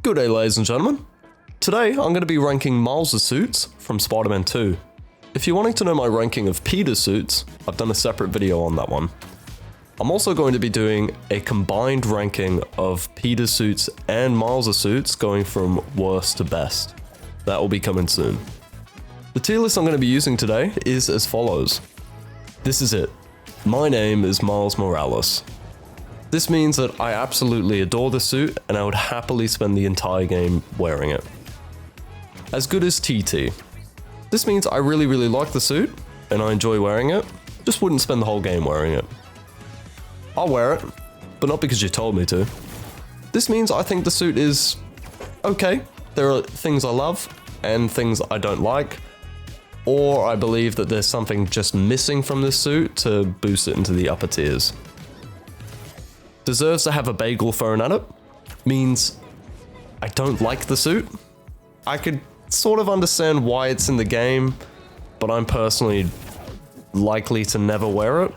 Good day, ladies and gentlemen. Today, I'm going to be ranking Miles' suits from Spider-Man 2. If you're wanting to know my ranking of Peter's suits, I've done a separate video on that one. I'm also going to be doing a combined ranking of Peter's suits and Miles' suits, going from worst to best. That will be coming soon. The tier list I'm going to be using today is as follows. This is it. My name is Miles Morales. This means that I absolutely adore the suit and I would happily spend the entire game wearing it. As good as TT. This means I really like the suit and I enjoy wearing it, just wouldn't spend the whole game wearing it. I'll wear it, but not because you told me to. This means I think the suit is okay. There are things I love and things I don't like, or I believe that there's something just missing from this suit to boost it into the upper tiers. Deserves to have a bagel thrown at it means I don't like the suit. I could sort of understand why it's in the game, but I'm personally likely to never wear it.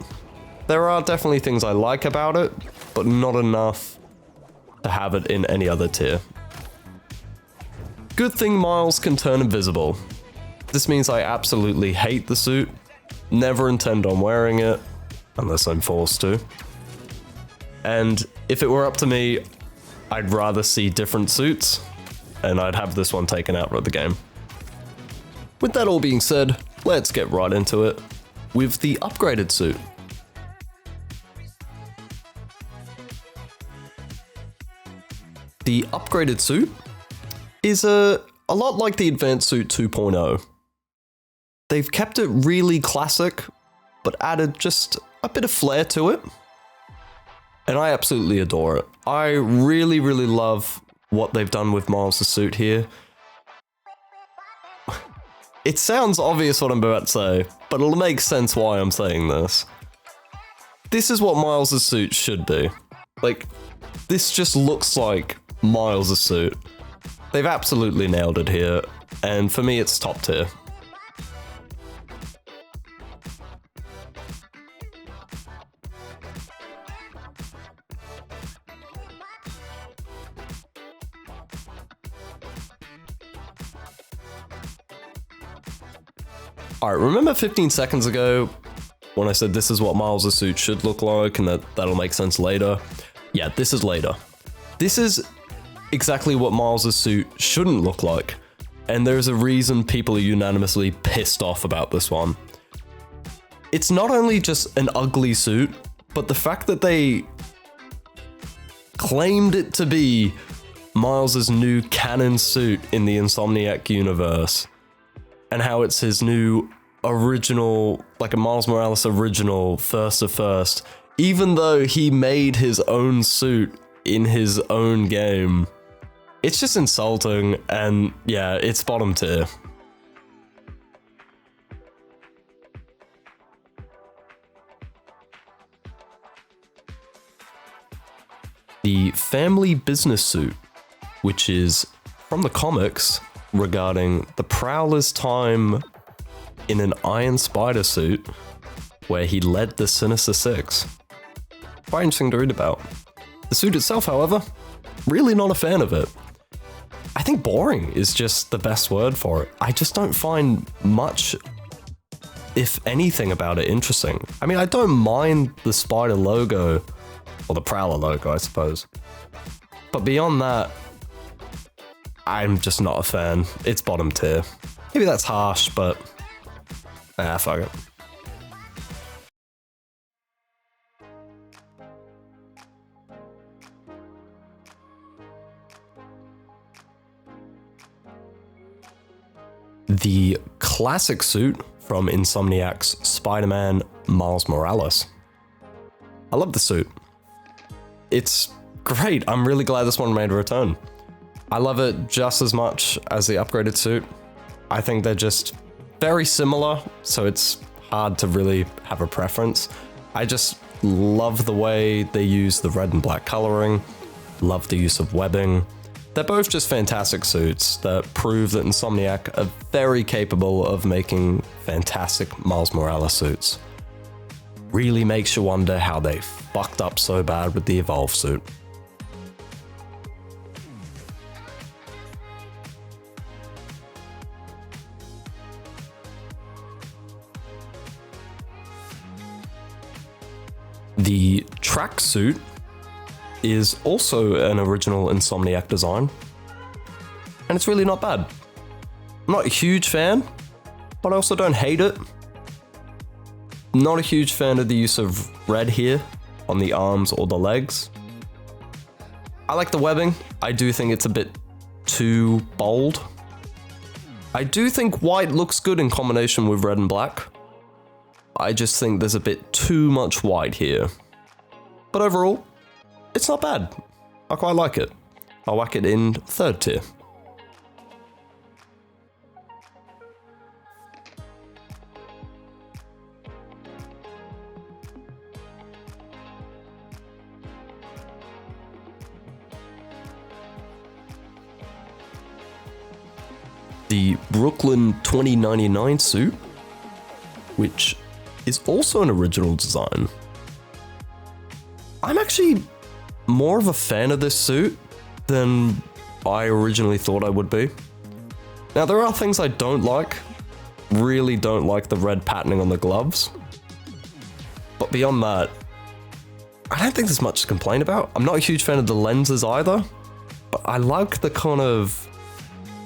There are definitely things I like about it, but not enough to have it in any other tier. Good thing Miles can turn invisible. This means I absolutely hate the suit, never intend on wearing it, unless I'm forced to. And if it were up to me, I'd rather see different suits, and I'd have this one taken out of the game. With that all being said, let's get right into it with the upgraded suit. The upgraded suit is a lot like the Advanced Suit 2.0. They've kept it really classic, but added just a bit of flair to it. And I absolutely adore it. I really love what they've done with Miles' suit here. It sounds obvious what I'm about to say, but it'll make sense why I'm saying this. This is what Miles' suit should be. Like, this just looks like Miles' suit. They've absolutely nailed it here, and for me it's top tier. Alright, remember 15 seconds ago when I said this is what Miles' suit should look like and that'll make sense later? Yeah, this is later. This is exactly what Miles' suit shouldn't look like, and there's a reason people are unanimously pissed off about this one. It's not only just an ugly suit, but the fact that they claimed it to be Miles' new canon suit in the Insomniac universe, and how it's his new original, like a Miles Morales original first, even though he made his own suit in his own game. It's just insulting, and yeah, it's bottom tier. The Family Business suit, which is from the comics regarding the Prowler's time in an Iron Spider suit where he led the Sinister Six. Quite interesting to read about. The suit itself, however, really not a fan of it. I think boring is just the best word for it. I just don't find much, if anything, about it interesting. I mean, I don't mind the Spider logo, or the Prowler logo, I suppose. But beyond that, I'm just not a fan. It's bottom tier. Maybe that's harsh, but fuck it. The classic suit from Insomniac's Spider-Man Miles Morales. I love the suit. It's great. I'm really glad this one made a return. I love it just as much as the upgraded suit. I think they're just very similar, so it's hard to really have a preference. I just love the way they use the red and black coloring, love the use of webbing. They're both just fantastic suits that prove that Insomniac are very capable of making fantastic Miles Morales suits. Really makes you wonder how they fucked up so bad with the Evolve suit. The tracksuit is also an original Insomniac design, and it's really not bad. I'm not a huge fan, but I also don't hate it. Not a huge fan of the use of red here on the arms or the legs. I like the webbing. I do think it's a bit too bold. I do think white looks good in combination with red and black. I just think there's a bit too much white here. But overall, it's not bad. I quite like it. I'll whack it in 3rd tier. The Brooklyn 2099 suit, which is also an original design. I'm actually more of a fan of this suit than I originally thought I would be. Now, there are things I don't like. Really don't like the red patterning on the gloves. But beyond that, I don't think there's much to complain about. I'm not a huge fan of the lenses either, but I like the kind of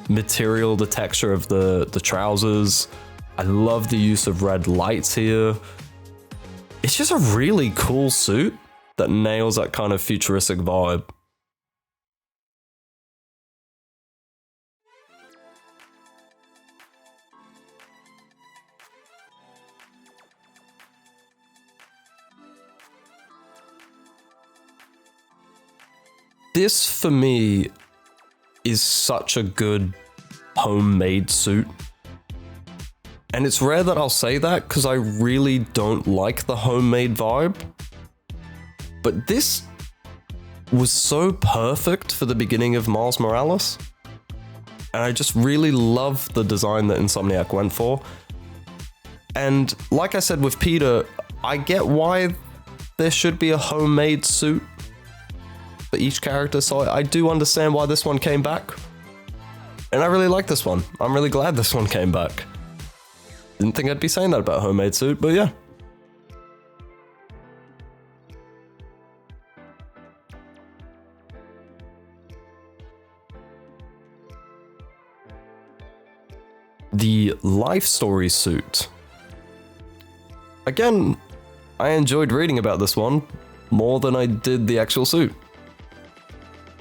material, the texture of the trousers. I love the use of red lights here. It's just a really cool suit that nails that kind of futuristic vibe. This, for me, is such a good homemade suit. And it's rare that I'll say that because I really don't like the homemade vibe. But this was so perfect for the beginning of Miles Morales. And I just really love the design that Insomniac went for. And like I said with Peter, I get why there should be a homemade suit for each character, so I do understand why this one came back. And I really like this one. I'm really glad this one came back. Didn't think I'd be saying that about a homemade suit, but yeah. The Life Story suit. Again, I enjoyed reading about this one more than I did the actual suit.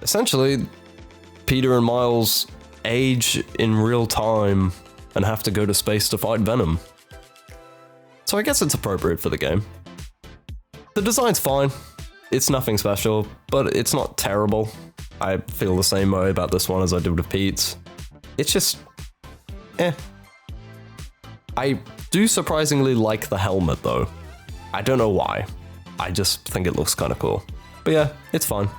Essentially, Peter and Miles age in real time and have to go to space to fight Venom. So I guess it's appropriate for the game. The design's fine. It's nothing special, but it's not terrible. I feel the same way about this one as I did with Pete's. It's just I do surprisingly like the helmet though. I don't know why. I just think it looks kind of cool. But yeah, it's fine.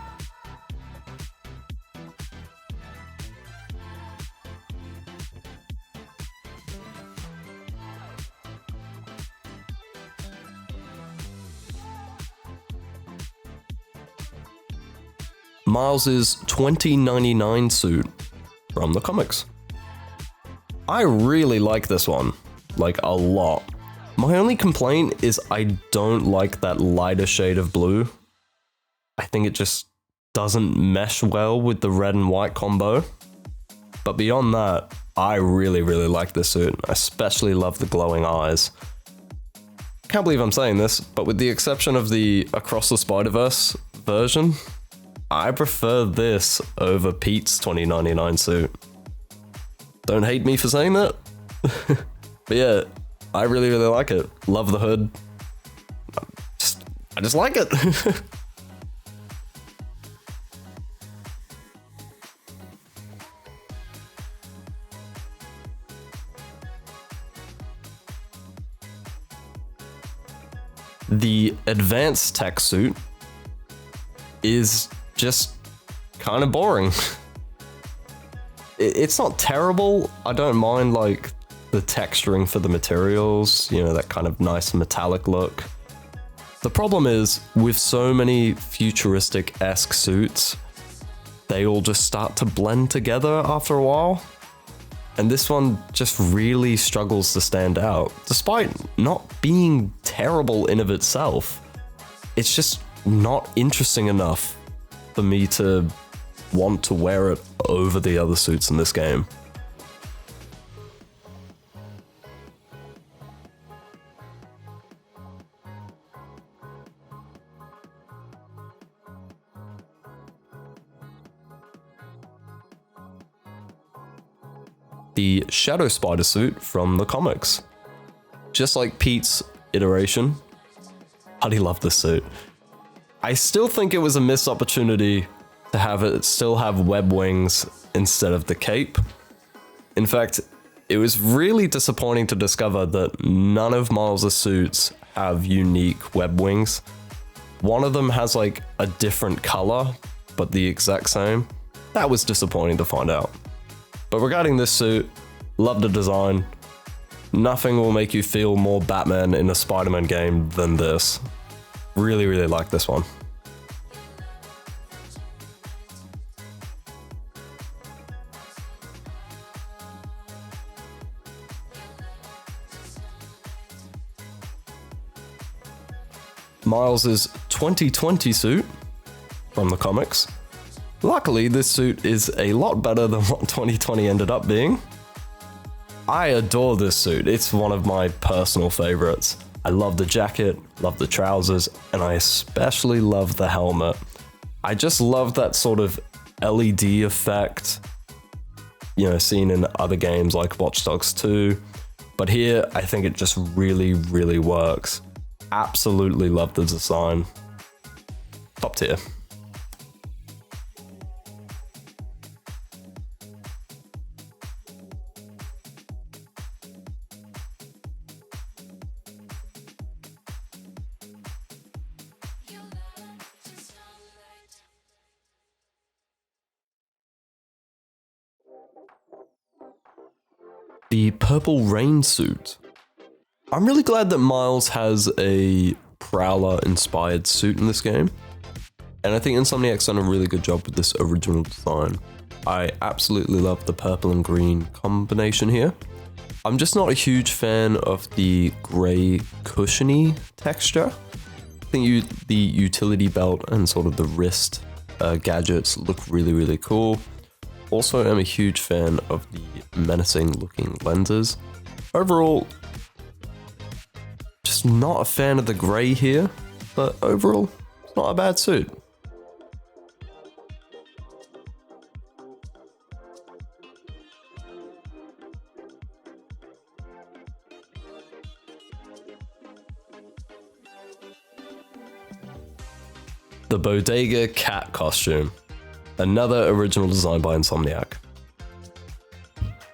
Miles's 2099 suit from the comics. I really like this one, like a lot. My only complaint is I don't like that lighter shade of blue. I think it just doesn't mesh well with the red and white combo. But beyond that, I really like this suit. I especially love the glowing eyes. Can't believe I'm saying this, but with the exception of the Across the Spider-Verse version, I prefer this over Pete's 2099 suit. Don't hate me for saying that. But yeah, I really like it. Love the hood. I just like it. The advanced tech suit is just kind of boring. It's not terrible. I don't mind like the texturing for the materials, you know, that kind of nice metallic look. The problem is with so many futuristic-esque suits, they all just start to blend together after a while. And this one just really struggles to stand out, despite not being terrible in of itself. it's just not interesting enough for me to want to wear it over the other suits in this game. The Shadow Spider suit from the comics. Just like Pete's iteration, bloody love this suit. I still think it was a missed opportunity to have it still have web wings instead of the cape. In fact, it was really disappointing to discover that none of Miles' suits have unique web wings. One of them has like a different color, but the exact same. That was disappointing to find out. But regarding this suit, love the design. Nothing will make you feel more Batman in a Spider-Man game than this. Really, really like this one. Miles' 2020 suit from the comics. Luckily, this suit is a lot better than what 2020 ended up being. I adore this suit. It's one of my personal favorites. I love the jacket, love the trousers, and I especially love the helmet. I just love that sort of LED effect, you know, seen in other games like Watch Dogs 2. But here, I think it just really, really works. Absolutely love the design. Top tier. The Purple Rain suit. I'm really glad that Miles has a Prowler-inspired suit in this game, and I think Insomniac's done a really good job with this original design. I absolutely love the purple and green combination here. I'm just not a huge fan of the grey cushiony texture. I think the utility belt and sort of the wrist gadgets look really, really cool. Also, I'm a huge fan of the menacing looking lenses. Overall, just not a fan of the grey here, but overall, it's not a bad suit. The Bodega Cat costume. Another original design by Insomniac.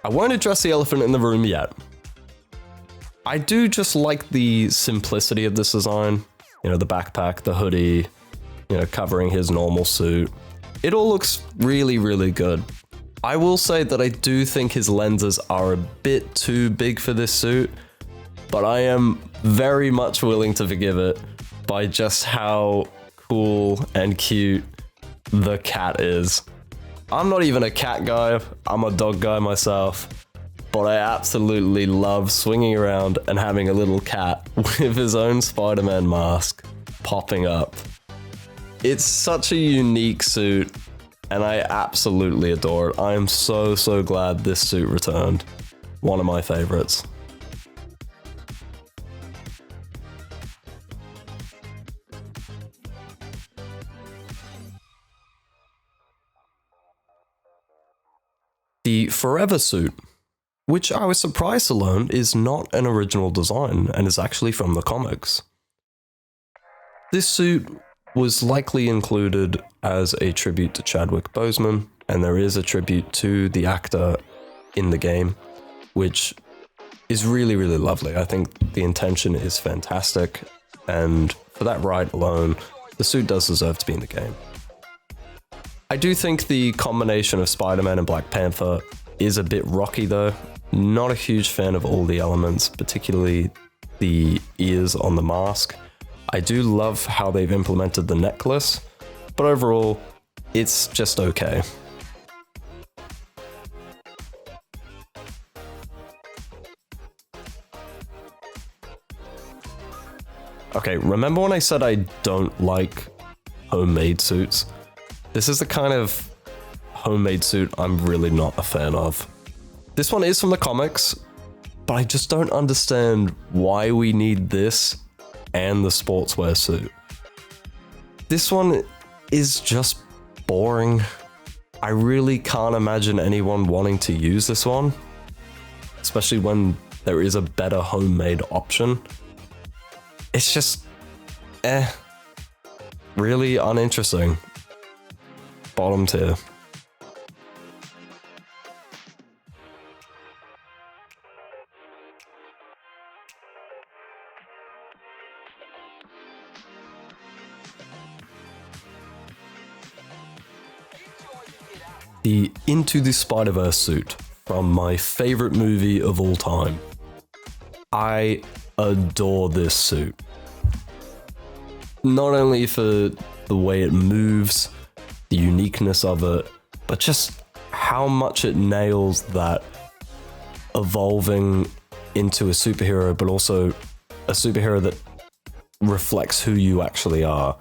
I won't address the elephant in the room yet. I do just like the simplicity of this design. You know, the backpack, the hoodie, you know, covering his normal suit. It all looks really, really good. I will say that I do think his lenses are a bit too big for this suit, but I am very much willing to forgive it by just how cool and cute the cat is. I'm not even a cat guy, I'm a dog guy myself, but I absolutely love swinging around and having a little cat with his own Spider-Man mask popping up. It's such a unique suit, and I absolutely adore it. I am so, so glad this suit returned. One of my favorites. The Forever suit, which I was surprised to learn is not an original design and is actually from the comics. This suit was likely included as a tribute to Chadwick Boseman, and there is a tribute to the actor in the game, which is really, really lovely. I think the intention is fantastic, and for that right alone, the suit does deserve to be in the game. I do think the combination of Spider-Man and Black Panther is a bit rocky though. Not a huge fan of all the elements, particularly the ears on the mask. I do love how they've implemented the necklace, but overall, it's just okay. Okay, remember when I said I don't like homemade suits? This is the kind of homemade suit I'm really not a fan of. This one is from the comics, but I just don't understand why we need this and the sportswear suit. This one is just boring. I really can't imagine anyone wanting to use this one, especially when there is a better homemade option. It's just, really uninteresting. Bottom tier. The Into the Spider-Verse suit from my favorite movie of all time. I adore this suit. Not only for the way it moves, the uniqueness of it, but just how much it nails that evolving into a superhero, but also a superhero that reflects who you actually are.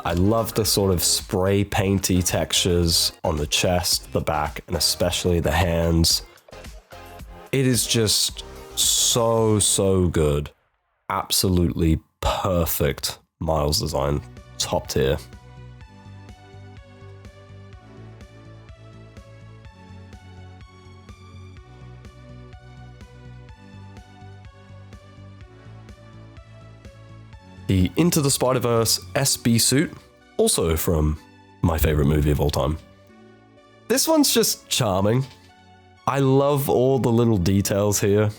I love the sort of spray painty textures on the chest, the back, and especially the hands. It is just so good. Absolutely perfect Miles design. Top tier. The Into the Spider-Verse SB suit, also from my favorite movie of all time. This one's just charming. I love all the little details here.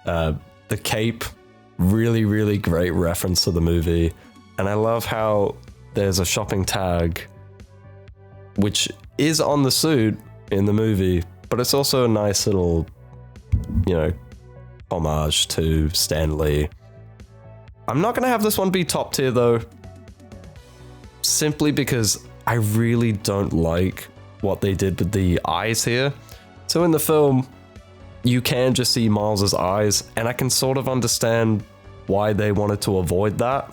The cape, really great reference to the movie. And I love how there's a shopping tag, which is on the suit in the movie, but it's also a nice little, homage to Stan Lee. I'm not going to have this one be top tier though, simply because I really don't like what they did with the eyes here. So in the film, you can just see Miles's eyes, and I can sort of understand why they wanted to avoid that.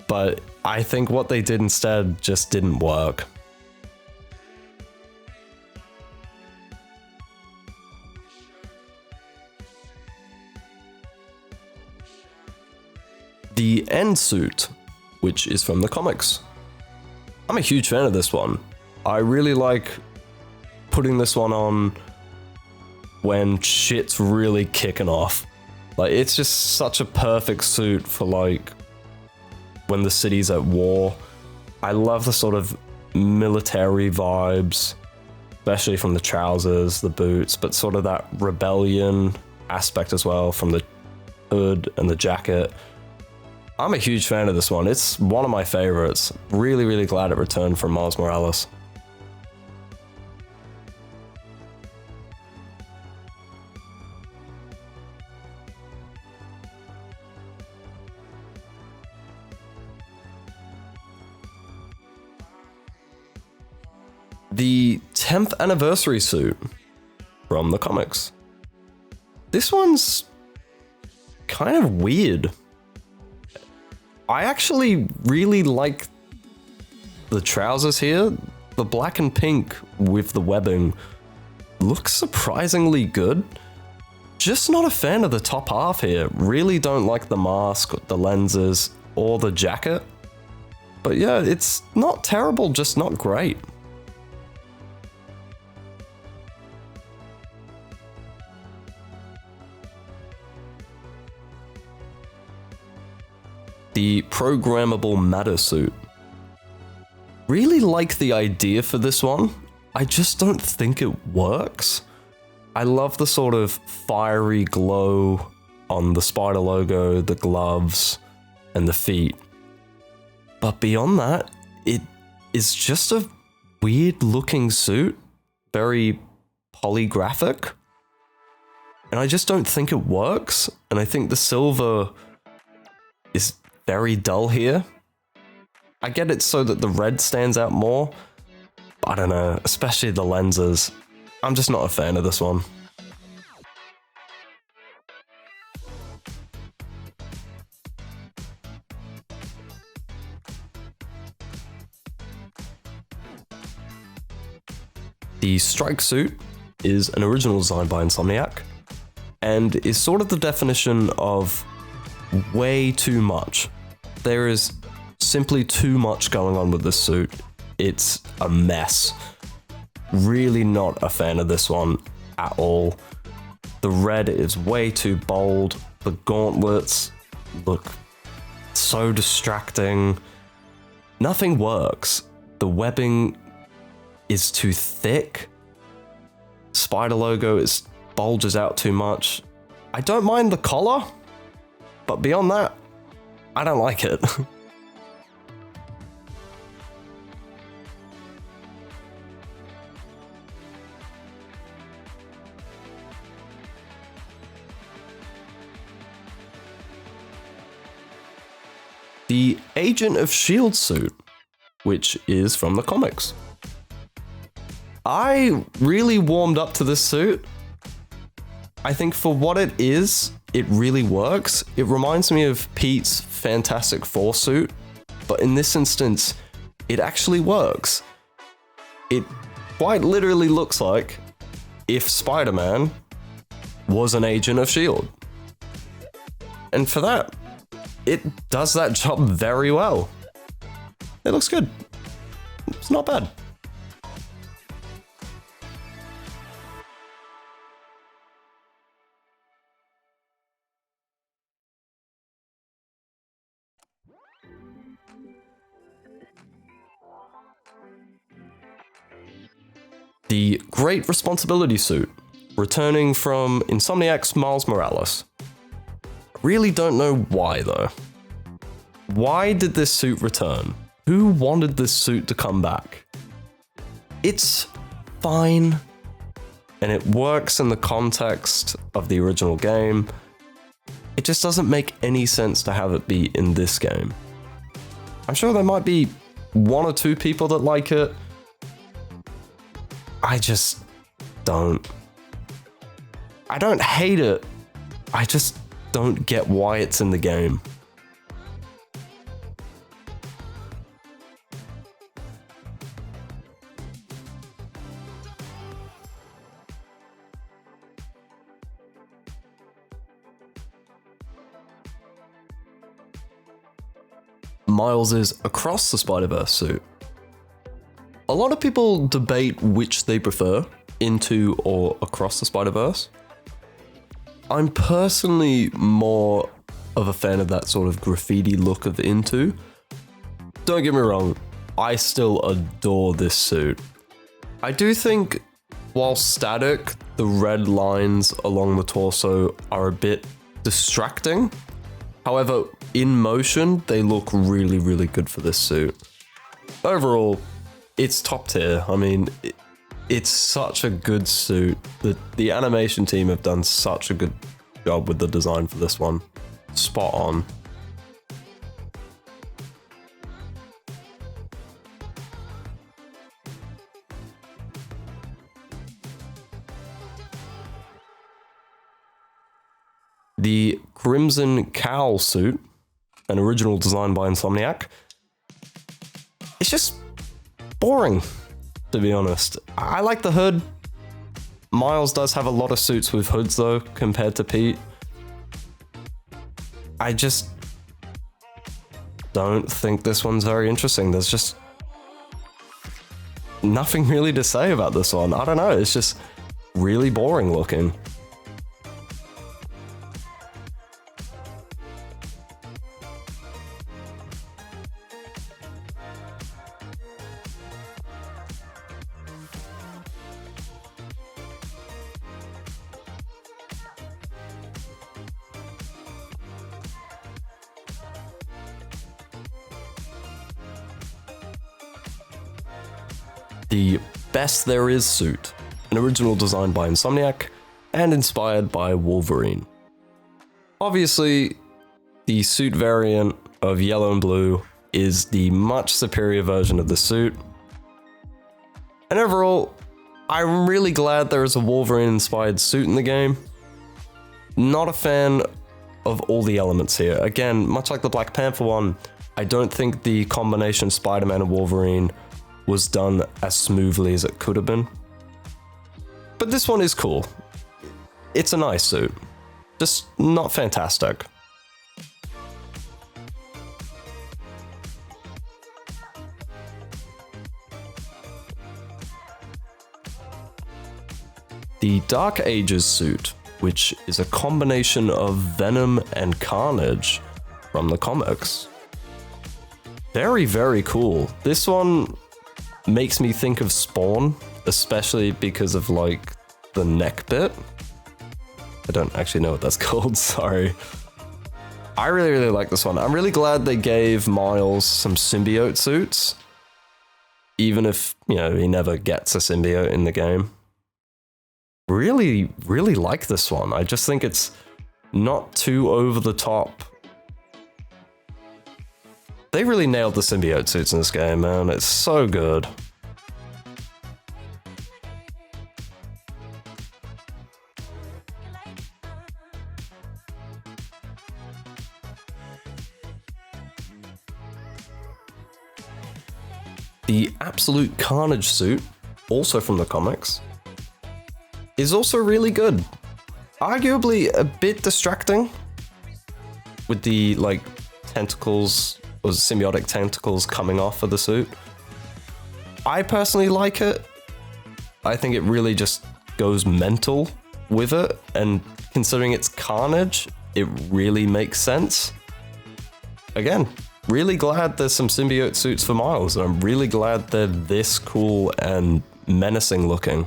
But I think what they did instead just didn't work. The End suit, which is from the comics. I'm a huge fan of this one. I really like putting this one on when shit's really kicking off. Like, it's just such a perfect suit for like when the city's at war. I love the sort of military vibes, especially from the trousers, the boots, but sort of that rebellion aspect as well from the hood and the jacket. I'm a huge fan of this one. It's one of my favorites. Really glad it returned from Miles Morales. The 10th anniversary suit from the comics. This one's kind of weird. I actually really like the trousers here. The black and pink with the webbing looks surprisingly good. Just not a fan of the top half here. Really don't like the mask, the lenses, or the jacket. But yeah, it's not terrible, just not great. The programmable matter suit. Really like the idea for this one. I just don't think it works. I love the sort of fiery glow on the spider logo, the gloves, and the feet. But beyond that, it is just a weird looking suit, very polygraphic. And I just don't think it works. And I think the silver is very dull here. I get it so that the red stands out more, but I don't know, especially the lenses. I'm just not a fan of this one. The strike suit is an original design by Insomniac, and is sort of the definition of way too much. There is simply too much going on with this suit. It's a mess. Really not a fan of this one at all. The red is way too bold. The gauntlets look so distracting. Nothing works. The webbing is too thick. Spider logo bulges out too much. I don't mind the collar, but beyond that, I don't like it. The Agent of S.H.I.E.L.D. suit, which is from the comics. I really warmed up to this suit. I think for what it is, it really works. It reminds me of Pete's Fantastic Four suit, but in this instance, it actually works. It quite literally looks like if Spider-Man was an agent of S.H.I.E.L.D. And for that, it does that job very well. It looks good. It's not bad. The Great Responsibility suit, returning from Insomniac's Miles Morales. Really don't know why though. Why did this suit return? Who wanted this suit to come back? It's fine, and it works in the context of the original game. It just doesn't make any sense to have it be in this game. I'm sure there might be one or two people that like it. I just don't. I don't hate it. I just don't get why it's in the game. Miles' Across the Spider-Verse suit. A lot of people debate which they prefer, Into or Across the Spider-Verse. I'm personally more of a fan of that sort of graffiti look of Into. Don't get me wrong, I still adore this suit. I do think, while static, the red lines along the torso are a bit distracting. However, in motion, they look really, really good for this suit. Overall, it's top tier. I mean, it's such a good suit. The animation team have done such a good job with the design for this one. Spot on. The Crimson Cowl suit, an original design by Insomniac. It's just boring, to be honest. I like the hood. Miles does have a lot of suits with hoods though, compared to Pete. I just don't think this one's very interesting. There's just nothing really to say about this one. I don't know, it's just really boring looking. The Best There Is suit, an original design by Insomniac and inspired by Wolverine. Obviously, the suit variant of yellow and blue is the much superior version of the suit. And overall, I'm really glad there is a Wolverine-inspired suit in the game. Not a fan of all the elements here. Again, much like the Black Panther one, I don't think the combination Spider-Man and Wolverine was done as smoothly as it could have been. But this one is cool. It's a nice suit. Just not fantastic. The Dark Ages suit, which is a combination of Venom and Carnage from the comics. Very, very cool. This one makes me think of Spawn, especially because of like the neck bit. I don't actually know what that's called, sorry. I really, really like this one. I'm really glad they gave Miles some symbiote suits, even if, you know, he never gets a symbiote in the game. Really, really like this one. I just think it's not too over the top. They really nailed the symbiote suits in this game, man. It's so good. The Absolute Carnage suit, also from the comics, is also really good. Arguably a bit distracting with the like tentacles or symbiotic tentacles coming off of the suit. I personally like it. I think it really just goes mental with it, and considering it's Carnage, it really makes sense. Again, really glad there's some symbiote suits for Miles, and I'm really glad they're this cool and menacing looking.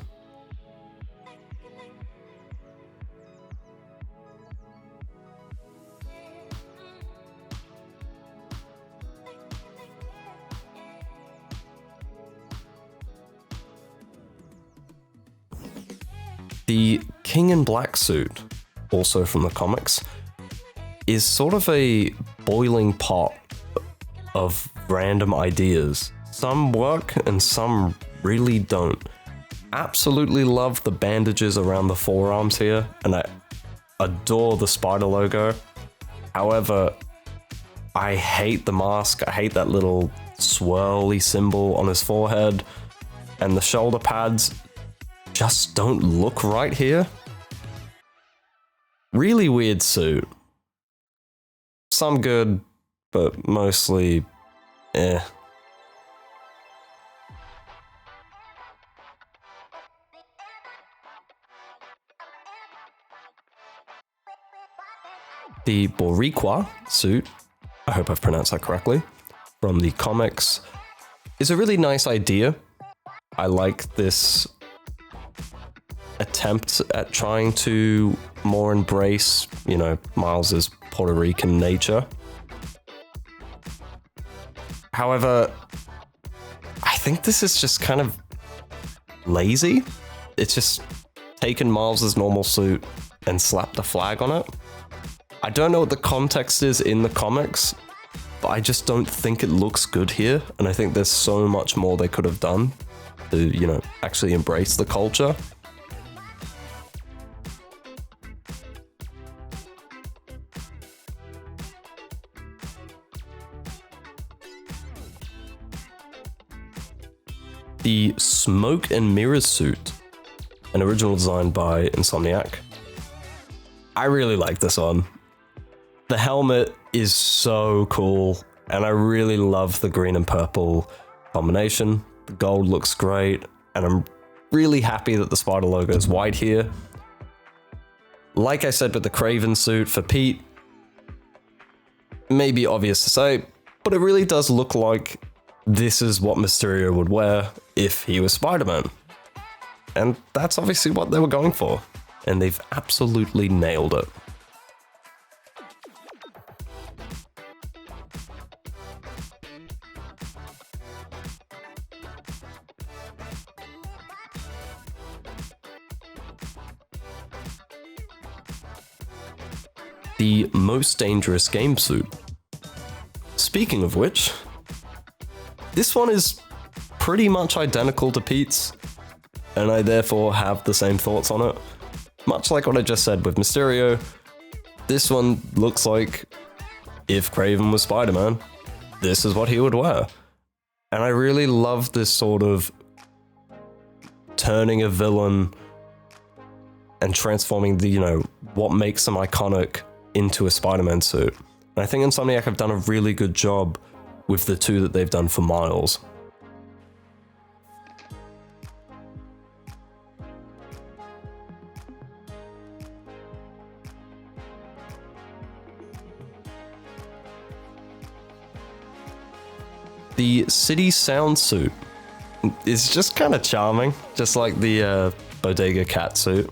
The King in Black suit, also from the comics, is sort of a boiling pot of random ideas. Some work and some really don't. Absolutely love the bandages around the forearms here, and I adore the spider logo. However, I hate the mask. I hate that little swirly symbol on his forehead, and the shoulder pads just don't look right here. Really weird suit. Some good, but mostly eh. The Boriqua suit, I hope I've pronounced that correctly, from the comics, is a really nice idea. I like this attempt at trying to more embrace, you know, Miles's Puerto Rican nature. However, I think this is just kind of lazy. It's just taken Miles's normal suit and slapped a flag on it. I don't know what the context is in the comics, but I just don't think it looks good here, and I think there's so much more they could have done to, you know, actually embrace the culture. The Smoke and Mirrors suit, an original design by Insomniac. I really like this one. The helmet is so cool, and I really love the green and purple combination. The gold looks great, and I'm really happy that the spider logo is white here. Like I said with the Kraven suit for Pete, may be obvious to say, but it really does look like this is what Mysterio would wear if he was Spider-Man. And that's obviously what they were going for, and they've absolutely nailed it. The Most Dangerous Game suit. Speaking of which, this one is pretty much identical to Pete's, and I therefore have the same thoughts on it. Much like what I just said with Mysterio, this one looks like if Kraven was Spider-Man, this is what he would wear. And I really love this sort of turning a villain and transforming the, what makes them iconic into a Spider-Man suit. And I think Insomniac have done a really good job with the two that they've done for Miles. The City Sound suit is just kind of charming, just like the Bodega Cat suit.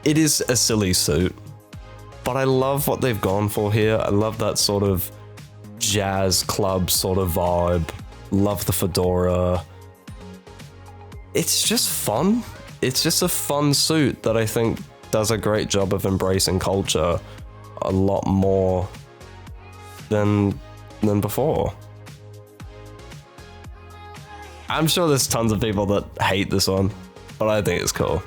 It is a silly suit, but I love what they've gone for here. I love that sort of jazz club sort of vibe. Love the fedora. It's just fun. It's just a fun suit that I think does a great job of embracing culture a lot more than before. I'm sure there's tons of people that hate this one, but I think it's cool.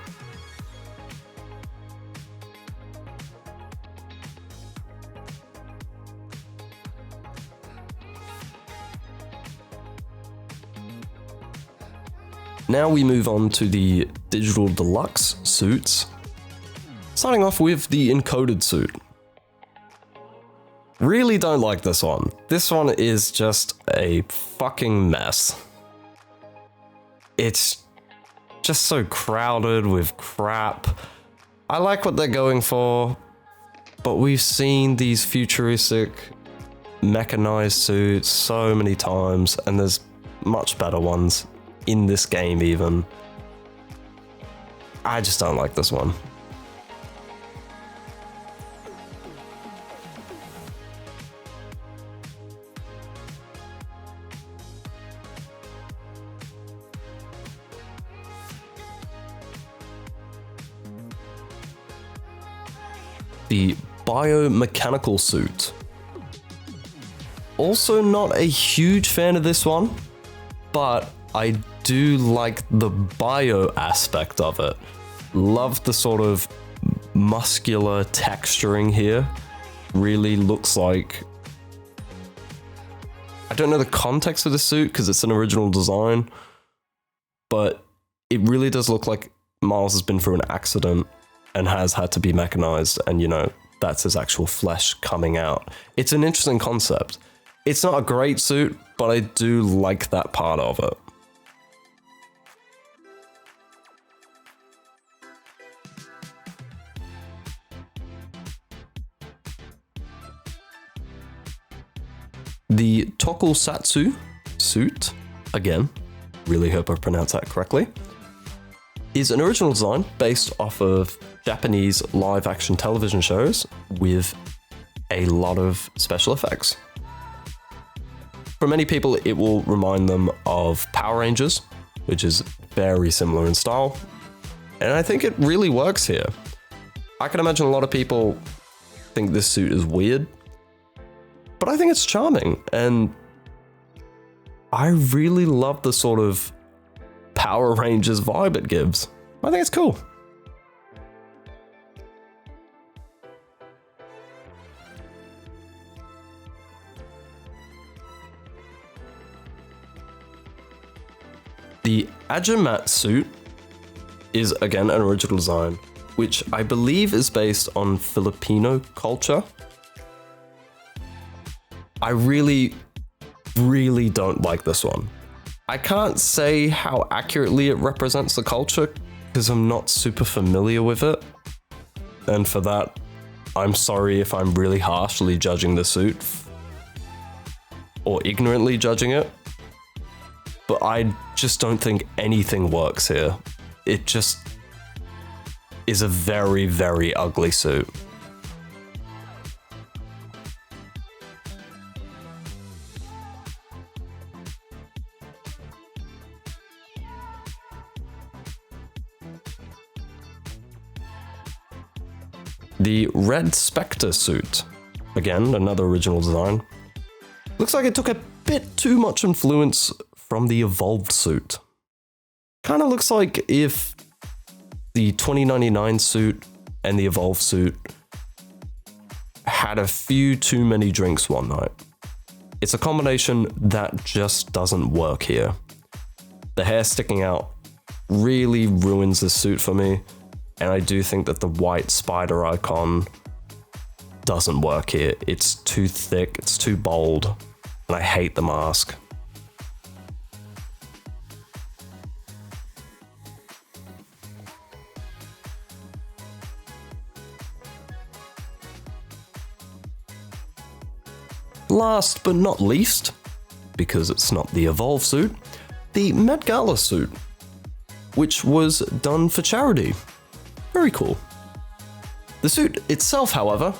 Now we move on to the Digital Deluxe suits, starting off with the encoded suit. Really don't like this one. This one is just a fucking mess. It's just so crowded with crap. I like what they're going for, but we've seen these futuristic mechanized suits so many times, and there's much better ones in this game even. I just don't like this one. The biomechanical suit. Also not a huge fan of this one, but I do like the bio aspect of it. Love the sort of muscular texturing here. Really looks like... I don't know the context of the suit because it's an original design, but it really does look like Miles has been through an accident and has had to be mechanized, and that's his actual flesh coming out. It's an interesting concept. It's not a great suit, but I do like that part of it. The Tokusatsu suit, again, really hope I pronounced that correctly, is an original design based off of Japanese live-action television shows with a lot of special effects. For many people, it will remind them of Power Rangers, which is very similar in style, and I think it really works here. I can imagine a lot of people think this suit is weird, but I think it's charming, and I really love the sort of Power Rangers vibe it gives. I think it's cool. The Ajamat suit is again an original design, which I believe is based on Filipino culture. I really don't like this one. I can't say how accurately it represents the culture because I'm not super familiar with it. And for that, I'm sorry if I'm really harshly judging the suit or ignorantly judging it. But I just don't think anything works here. It just is a very, very ugly suit. The Red Spectre suit, again, another original design. Looks like it took a bit too much influence from the Evolved suit. Kind of looks like if the 2099 suit and the Evolved suit had a few too many drinks one night. It's a combination that just doesn't work here. The hair sticking out really ruins this suit for me, and I do think that the white spider icon doesn't work here. It's too thick, it's too bold, and I hate the mask. Last but not least, because it's not the Evolve suit, the Met Gala suit, which was done for charity. Very cool. The suit itself, however,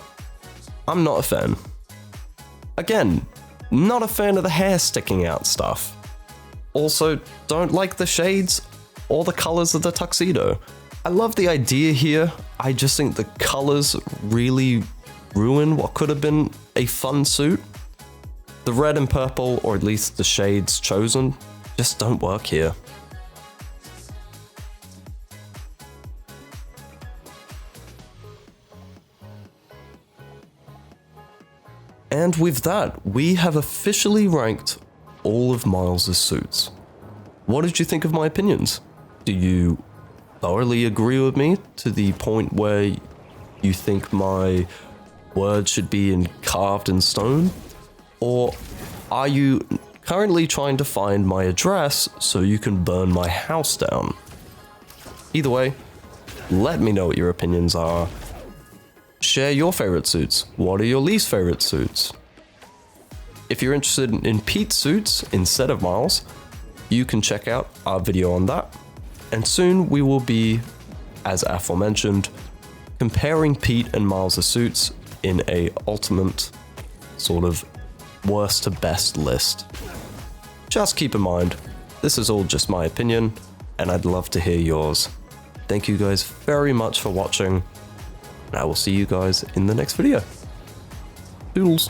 I'm not a fan. Again, not a fan of the hair sticking out stuff. Also, don't like the shades or the colors of the tuxedo. I love the idea here, I just think the colors really ruin what could have been a fun suit. The red and purple, or at least the shades chosen, just don't work here. And with that, we have officially ranked all of Miles' suits. What did you think of my opinions? Do you thoroughly agree with me to the point where you think my words should be carved in stone? Or are you currently trying to find my address so you can burn my house down? Either way, let me know what your opinions are. Share your favorite suits. What are your least favorite suits? If you're interested in Pete's suits instead of Miles, you can check out our video on that. And soon we will be, as aforementioned, comparing Pete and Miles' suits in a ultimate sort of worst to best list. Just keep in mind, this is all just my opinion, and I'd love to hear yours. Thank you guys very much for watching, and I will see you guys in the next video. Doodles.